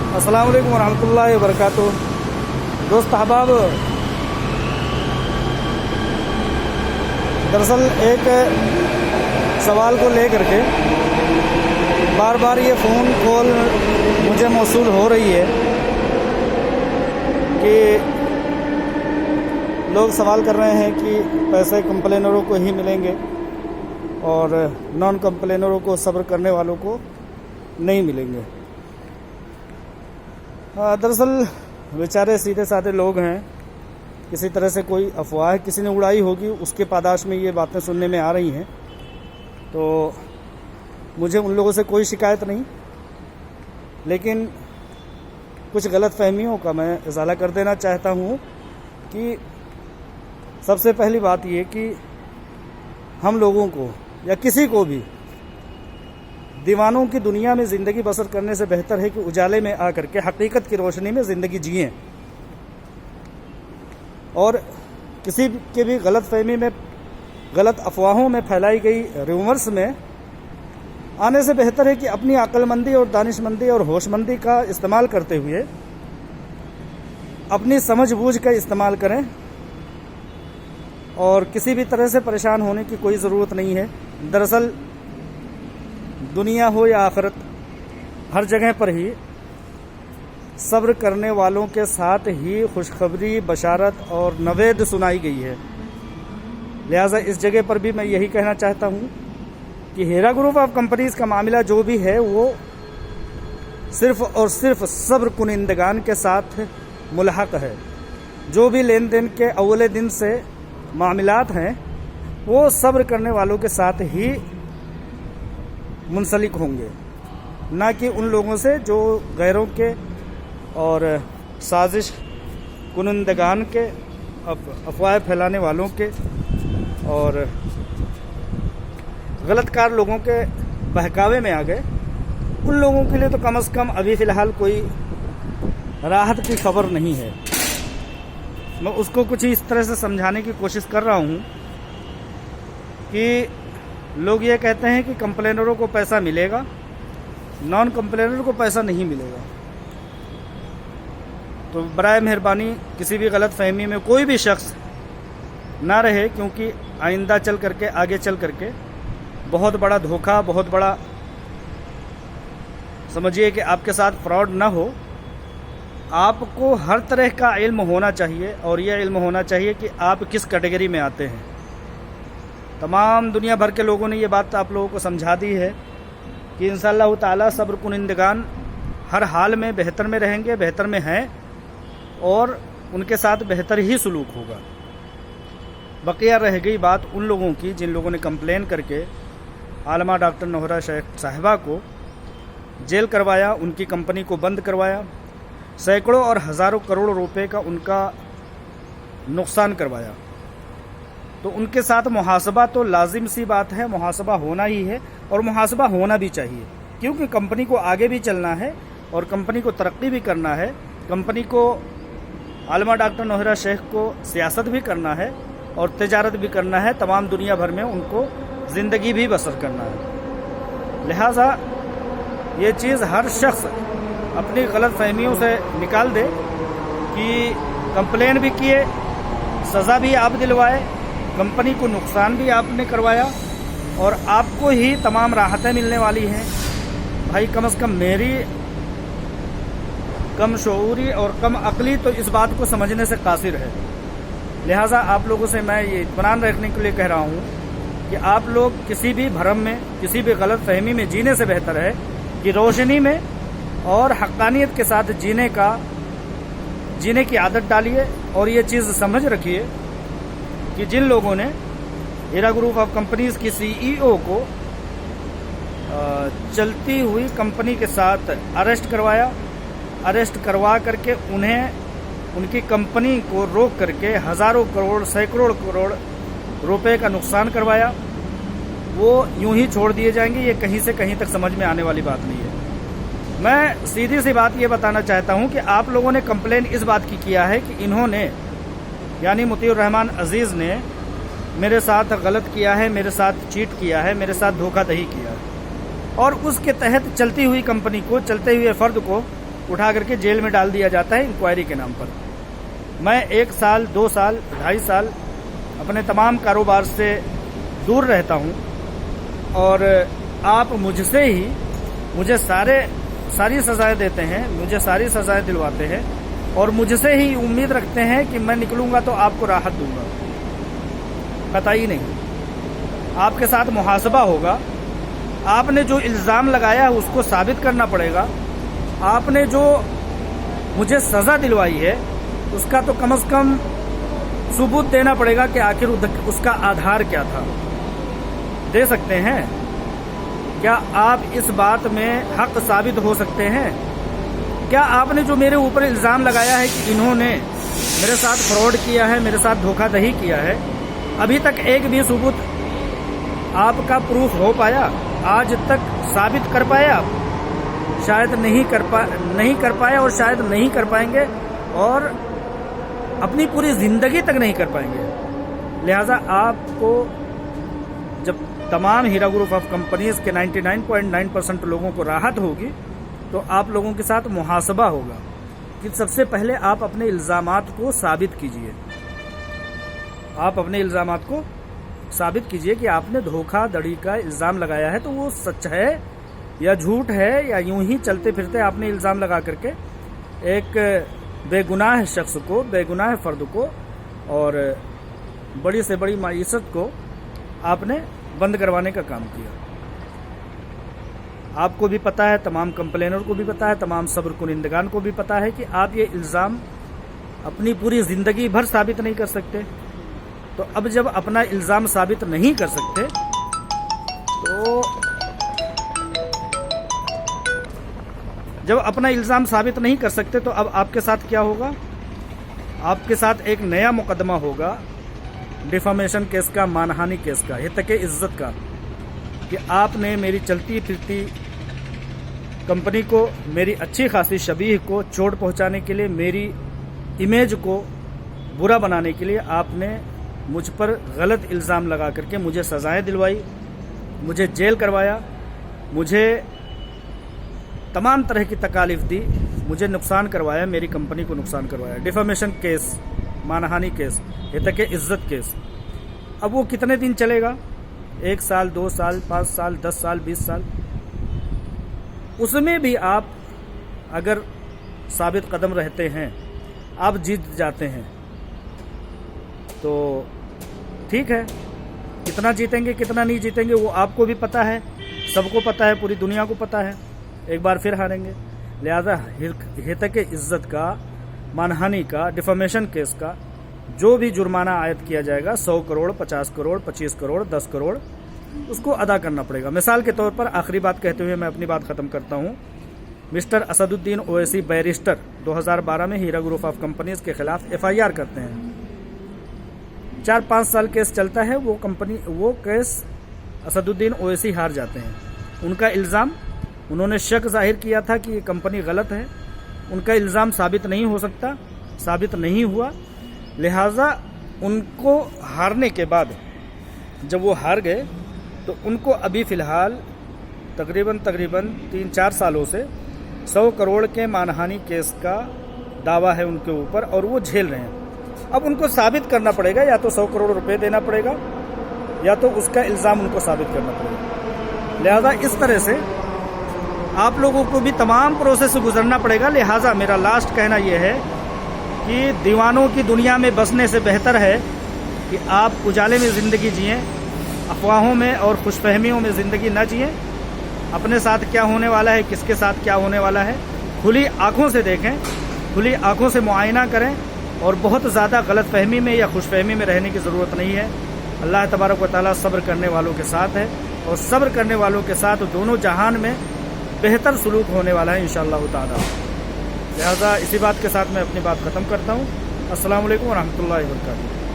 السلام علیکم ورحمۃ اللہ وبرکاتہ۔ دوست احباب، دراصل ایک سوال کو لے کر کے بار بار یہ فون کال مجھے موصول ہو رہی ہے کہ لوگ سوال کر رہے ہیں کہ پیسے کمپلینروں کو ہی ملیں گے اور نان کمپلینروں کو، صبر کرنے والوں کو نہیں ملیں گے۔ دراصل بیچارے سیدھے سادے لوگ ہیں، کسی طرح سے کوئی افواہ کسی نے اڑائی ہوگی، اس کے پاداش میں یہ باتیں سننے میں آ رہی ہیں۔ تو مجھے ان لوگوں سے کوئی شکایت نہیں، لیکن کچھ غلط فہمیوں کا میں ازالہ کر دینا چاہتا ہوں کہ سب سے پہلی بات یہ کہ ہم لوگوں کو یا کسی کو بھی دیوانوں کی دنیا میں زندگی بسر کرنے سے بہتر ہے کہ اجالے میں آ کر کے حقیقت کی روشنی میں زندگی جئیں، اور کسی کے بھی غلط فہمی میں، غلط افواہوں میں پھیلائی گئی ریومرز میں آنے سے بہتر ہے کہ اپنی عقل مندی اور دانش مندی اور ہوش مندی کا استعمال کرتے ہوئے اپنی سمجھ بوجھ کا استعمال کریں، اور کسی بھی طرح سے پریشان ہونے کی کوئی ضرورت نہیں ہے۔ دراصل دنیا ہو یا آخرت، ہر جگہ پر ہی صبر کرنے والوں کے ساتھ ہی خوشخبری، بشارت اور نوید سنائی گئی ہے۔ لہٰذا اس جگہ پر بھی میں یہی کہنا چاہتا ہوں کہ ہیرا گروپ آف کمپنیز کا معاملہ جو بھی ہے وہ صرف اور صرف صبر کنندگان کے ساتھ ملحق ہے۔ جو بھی لین دین کے اول دن سے معاملات ہیں وہ صبر کرنے والوں کے ساتھ ہی منسلک ہوں گے، نہ کہ ان لوگوں سے جو غیروں کے اور سازش کنندگان کے، افواہ پھیلانے والوں کے اور غلط کار لوگوں کے بہکاوے میں آ گئے۔ ان لوگوں کے لیے تو کم از کم ابھی فی الحال کوئی راحت کی خبر نہیں ہے۔ میں اس کو کچھ اس طرح سے سمجھانے کی کوشش کر رہا ہوں کہ لوگ یہ کہتے ہیں کہ کمپلینروں کو پیسہ ملے گا، نان کمپلینر کو پیسہ نہیں ملے گا۔ تو برائے مہربانی کسی بھی غلط فہمی میں کوئی بھی شخص نہ رہے، کیونکہ آئندہ چل کر کے، آگے چل کر کے بہت بڑا دھوکہ، بہت بڑا سمجھیے کہ آپ کے ساتھ فراڈ نہ ہو۔ آپ کو ہر طرح کا علم ہونا چاہیے، اور یہ علم ہونا چاہیے کہ آپ کس کیٹیگری میں آتے ہیں۔ تمام دنیا بھر کے لوگوں نے یہ بات آپ لوگوں کو سمجھا دی ہے کہ انشاءاللہ تعالی صبر کنندگان ہر حال میں بہتر میں رہیں گے، بہتر میں ہیں، اور ان کے ساتھ بہتر ہی سلوک ہوگا۔ بقیہ رہ گئی بات ان لوگوں کی جن لوگوں نے کمپلین کر کے عالمہ ڈاکٹر نوہرہ شیخ صاحبہ کو جیل کروایا، ان کی کمپنی کو بند کروایا، سینکڑوں اور ہزاروں کروڑ روپے کا ان کا نقصان کروایا۔ تو ان کے ساتھ محاسبہ تو لازم سی بات ہے، محاسبہ ہونا ہی ہے، اور محاسبہ ہونا بھی چاہیے، کیونکہ کمپنی کو آگے بھی چلنا ہے اور کمپنی کو ترقی بھی کرنا ہے، کمپنی کو، عالمہ ڈاکٹر نوہرہ شیخ کو سیاست بھی کرنا ہے اور تجارت بھی کرنا ہے، تمام دنیا بھر میں ان کو زندگی بھی بسر کرنا ہے۔ لہٰذا یہ چیز ہر شخص اپنی غلط فہمیوں سے نکال دے کہ کمپلین بھی کیے، سزا بھی آپ دلوائے، کمپنی کو نقصان بھی آپ نے کروایا، اور آپ کو ہی تمام راحتیں ملنے والی ہیں۔ بھائی کم از کم میری کم شعوری اور کم عقلی تو اس بات کو سمجھنے سے قاصر ہے۔ لہٰذا آپ لوگوں سے میں یہ اطمینان رکھنے کے لیے کہہ رہا ہوں کہ آپ لوگ کسی بھی بھرم میں، کسی بھی غلط فہمی میں جینے سے بہتر ہے کہ روشنی میں اور حقانیت کے ساتھ جینے کی عادت ڈالیے، اور یہ چیز سمجھ رکھیے کہ جن لوگوں نے ہیرا گروپ آف کمپنیز کی سی ای او کو چلتی ہوئی کمپنی کے ساتھ اریسٹ کروا کر کے انہیں، ان کی کمپنی کو روک کر کے ہزاروں کروڑ، سینکڑوں کروڑ روپے کا نقصان کروایا، وہ یوں ہی چھوڑ دیے جائیں گے؟ یہ کہیں سے کہیں تک سمجھ میں آنے والی بات نہیں ہے۔ میں سیدھی سی بات یہ بتانا چاہتا ہوں کہ آپ لوگوں نے کمپلین اس بات کی کیا ہے کہ انہوں نے، یعنی مطیع الرحمان عزیز نے میرے ساتھ غلط کیا ہے، میرے ساتھ چیٹ کیا ہے، میرے ساتھ دھوکہ دہی کیا ہے، اور اس کے تحت چلتی ہوئی کمپنی کو، چلتے ہوئے فرد کو उठा करके जेल में डाल दिया जाता है इंक्वायरी के नाम पर। मैं 1 साल 2 साल 2.5 साल अपने तमाम कारोबार से दूर रहता हूँ और आप मुझसे ही मुझे सारी सजाएं देते हैं, मुझे सारी सजाएं दिलवाते हैं और मुझसे ही उम्मीद रखते हैं कि मैं निकलूँगा तो आपको राहत दूंगा। कतई नहीं, आपके साथ मुहासबा होगा। आपने जो इल्ज़ाम लगाया है उसको साबित करना पड़ेगा। आपने जो मुझे सज़ा दिलवाई है उसका तो कम से कम सबूत देना पड़ेगा कि आखिर उसका आधार क्या था। दे सकते हैं क्या? आप इस बात में हक साबित हो सकते हैं? क्या आपने जो मेरे ऊपर इल्ज़ाम लगाया है कि इन्होंने मेरे साथ फ्रॉड किया है, मेरे साथ धोखाधड़ी किया है, अभी तक एक भी सबूत आपका प्रूफ हो पाया? आज तक साबित कर पाए आप? शायद नहीं कर पाए और शायद नहीं कर पाएंगे और अपनी पूरी ज़िंदगी तक नहीं कर पाएंगे। लिहाजा आपको जब तमाम हीरा ग्रुप ऑफ कंपनीज के 99.9% लोगों को राहत होगी तो आप लोगों के साथ मुहासबा होगा कि सबसे पहले आप अपने इल्ज़ामात को साबित कीजिए। आप अपने इल्ज़ामात को साबित कीजिए कि आपने धोखाधड़ी का इल्ज़ाम लगाया है तो वो सच है या झूठ है, या यूं ही चलते फिरते आपने इल्ज़ाम लगा करके एक बेगुनाह शख्स को, बेगुनाह फ़र्द को और बड़ी से बड़ी माईशत को आपने बंद करवाने का काम किया। आपको भी पता है, तमाम कंप्लेनर को भी पता है, तमाम सब्र कुनिंदगान को भी पता है कि आप ये इल्ज़ाम अपनी पूरी ज़िंदगी भर साबित नहीं कर सकते। तो अब जब अपना इल्ज़ाम साबित नहीं कर सकते तो अब आपके साथ क्या होगा? आपके साथ एक नया मुकदमा होगा, डिफामेशन केस का, मानहानि केस का, हितक इज्जत का, कि आपने मेरी चलती फिरती कंपनी को, मेरी अच्छी खासी शबीह को चोट पहुंचाने के लिए, मेरी इमेज को बुरा बनाने के लिए आपने मुझ पर गलत इल्ज़ाम लगा करके मुझे सज़ाएं दिलवाई, मुझे जेल करवाया, मुझे तमाम तरह की तकालीफ दी, मुझे नुकसान करवाया, मेरी कंपनी को नुकसान करवाया। डिफामेशन केस, मानहानि केस, हितक इज्जत केस। अब वो कितने दिन चलेगा? 1 साल, 2 साल, 5 साल, 10 साल, 20 साल। उसमें भी आप अगर साबित कदम रहते हैं, आप जीत जाते हैं तो ठीक है। कितना जीतेंगे कितना नहीं जीतेंगे वो आपको भी पता है, सबको पता है, पूरी दुनिया को पता है। एक बार फिर हारेंगे। लिहाजा हितक इज्जत का, मानहानि का, डिफामेशन केस का जो भी जुर्माना आयद किया जाएगा, 100 करोड़, 50 करोड़, 25 करोड़, 10 करोड़, उसको अदा करना पड़ेगा। मिसाल के तौर पर आखिरी बात कहते हुए मैं अपनी बात ख़त्म करता हूँ। मिस्टर असदुद्दीन ओवैसी बैरिस्टर 2012 में हीरा ग्रुप ऑफ कंपनीज के खिलाफ FIR करते हैं। 4-5 साल केस चलता है, वो केस असदुद्दीन ओवैसी हार जाते हैं। उनका इल्ज़ाम, उन्होंने शक जाहिर किया था कि ये कंपनी गलत है, उनका इल्ज़ाम साबित नहीं हो सकता, साबित नहीं हुआ। लिहाजा उनको हारने के बाद जब वो हार गए तो उनको अभी फ़िलहाल तकरीबन 3-4 सालों से 100 करोड़ के मानहानि केस का दावा है उनके ऊपर और वो झेल रहे हैं। अब उनको साबित करना पड़ेगा, या तो 100 करोड़ रुपए देना पड़ेगा या तो उसका इल्ज़ाम उनको साबित करना पड़ेगा। लिहाजा इस तरह से आप लोगों को भी तमाम प्रोसेस से गुजरना पड़ेगा। लिहाजा मेरा लास्ट कहना यह है कि दीवानों की दुनिया में बसने से बेहतर है कि आप उजाले में ज़िंदगी जिएं, अफवाहों में और खुशफहमियों में ज़िंदगी न जिएं। अपने साथ क्या होने वाला है, किसके साथ क्या होने वाला है, खुली आँखों से देखें, खुली आँखों से मुआयना करें और बहुत ज़्यादा गलतफहमी में या खुशफहमी में रहने की ज़रूरत नहीं है। अल्लाह तबारक व तआला सब्र करने वालों के साथ है और सब्र करने वालों के साथ दोनों जहान में बेहतर सलूक होने वाला है इंशाअल्लाह ताला। लिहाजा इसी बात के साथ मैं अपनी बात ख़त्म करता हूँ। अस्सलामु अलैकुम व रहमतुल्लाहि व बरकातुहू।